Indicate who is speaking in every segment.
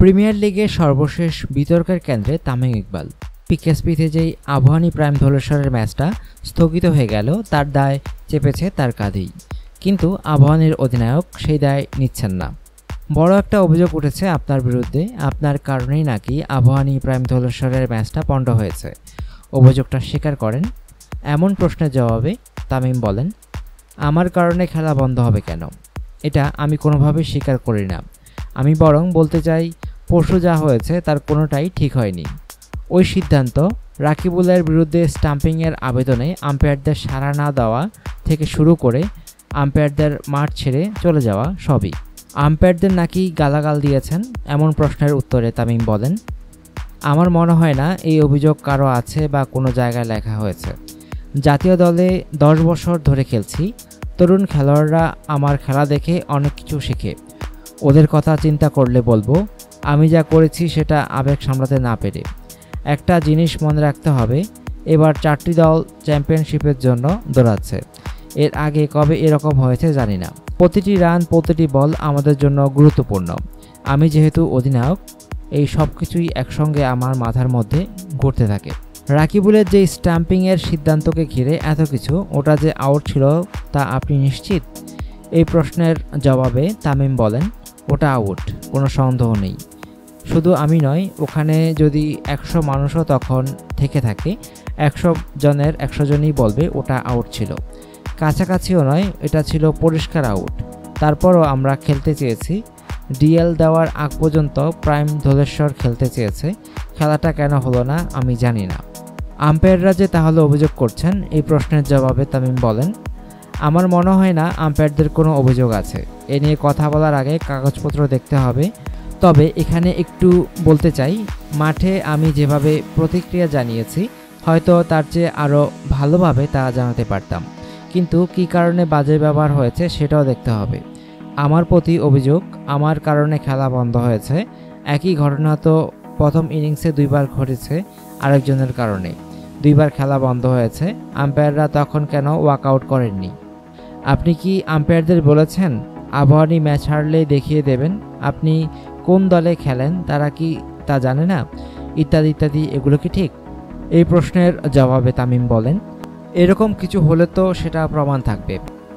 Speaker 1: Premier লিগের সর্বশেষ বিতর্কের কেন্দ্রে তামিম ইকবাল। পিকেএসপিতে যেই আবাহনী প্রাইম ধলেশ্বরের ম্যাচটা স্থগিত হয়ে গেল তার দায় চেপেছে তার কাঁধেই, কিন্তু আবাহনীর অধিনায়ক সেই দায় নিচ্ছেন না। বড় একটা অভিযোগ উঠেছে আপনার বিরুদ্ধে, আপনার কারণেই নাকি আবাহনী প্রাইম ধলেশ্বরের ম্যাচটা পণ্ড হয়েছে। অভিযোগটা স্বীকার করেন। এমন প্রশ্নের জবাবে তামিম বলেন, আমার কারণে খেলা বন্ধ হবে কেন? এটা আমি কোনোভাবেই স্বীকার করি না। আমি বরং বলতে চাই, পরশু যা হয়েছে তার কোনোটাই ঠিক হয়নি। ওই সিদ্ধান্ত, রাকিবুলের বিরুদ্ধে স্টাম্পিংয়ের আবেদনে আম্পায়ারদের সাড়া না দেওয়া থেকে শুরু করে আম্পায়ারদের মাঠ ছেড়ে চলে যাওয়া, সবই। আম্পায়ারদের নাকি গালাগাল দিয়েছেন, এমন প্রশ্নের উত্তরে তামিম বলেন, আমার মনে হয় না এই অভিযোগ কারো আছে বা কোনো জায়গায় লেখা হয়েছে। জাতীয় দলে 10 বছর ধরে খেলছি। তরুণ খেলোয়াড়রা আমার খেলা দেখে অনেক কিছু শেখে। ওদের কথা চিন্তা করলে বলবো, আমি যা করেছি সেটা আবেগ সামলাতে না পেরে। একটা জিনিস মনে রাখতে হবে, এবার 4টি দল চ্যাম্পিয়নশিপের জন্য দৌড়াচ্ছে। এর আগে কবে এরকম হয়েছে জানি না। প্রতিটি রান, প্রতিটি বল আমাদের জন্য গুরুত্বপূর্ণ। আমি যেহেতু অধিনায়ক, এই সব কিছুই একসঙ্গে আমার মাথার মধ্যে ঘুরতে থাকে। রাকিবুলের যে স্টাম্পিংয়ের সিদ্ধান্তকে ঘিরে এত কিছু, ওটা যে আউট ছিল তা আপনি নিশ্চিত? এই প্রশ্নের জবাবে তামিম বলেন, ওটা আউট, কোনো সন্দেহ নেই। শুধু আমি নয়, ওখানে যদি 100 মানুষও তখন থেকে থাকে, 100 জনের 100 জনই বলবে ওটা আউট ছিল। কাছাকাছিও নয়, এটা ছিল পরিষ্কার আউট। তারপরও আমরা খেলতে চেয়েছি। ডিএল দেওয়ার আগ পর্যন্ত প্রাইম ধলেশ্বর খেলতে চেয়েছে। খেলাটা কেন হলো না আমি জানি না। আম্পায়াররা যে তাহলে অভিযোগ করছেন, এই প্রশ্নের জবাবে তামিম বলেন, আমার মনে হয় না আম্পায়ারদের কোনো অভিযোগ আছে। এ নিয়ে কথা বলার আগে কাগজপত্র দেখতে হবে। তবে এখানে একটু বলতে চাই, মাঠে আমি যেভাবে প্রতিক্রিয়া জানিয়েছি, হয়তো তার চেয়ে আরও ভালোভাবে তা জানাতে পারতাম। কিন্তু কী কারণে বাজে ব্যবহার হয়েছে সেটাও দেখতে হবে। আমার প্রতি অভিযোগ, আমার কারণে খেলা বন্ধ হয়েছে। একই ঘটনা তো প্রথম ইনিংসে 2 বার ঘটেছে আরেকজনের কারণে। 2 বার খেলা বন্ধ হয়েছে। আম্পায়াররা তখন কেন ওয়াকআউট করেননি? আপনি কি আম্পায়ারদের বলেছেন আবাহনী ম্যাচ হারলেই দেখিয়ে দেবেন আপনি কোন দলে খেলেন, তারা কি তা জানে না? ইত্যাদি ইত্যাদি, এগুলো কি ঠিক? এই প্রশ্নের জবাবে তামিম বলেন, এরকম কিছু হলে তো সেটা প্রমাণ থাকবে।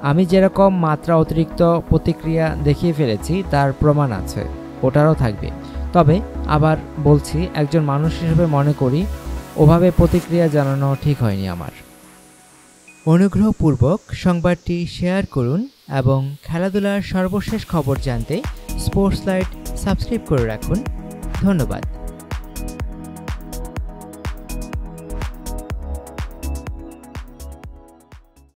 Speaker 1: আমি যেরকম মাত্রা অতিরিক্ত প্রতিক্রিয়া দেখিয়ে ফেলেছি তার প্রমাণ আছে, ওটারও থাকবে। তবে আবার বলছি, একজন মানুষ হিসেবে মনে করি ওভাবে প্রতিক্রিয়া জানানো ঠিক হয়নি আমার। অনুগ্রহপূর্বক সংবাদটি শেয়ার করুন এবং খেলাধুলার সর্বশেষ খবর জানতে স্পোর্টস লাইট সাবস্ক্রাইব করে রাখুন। ধন্যবাদ।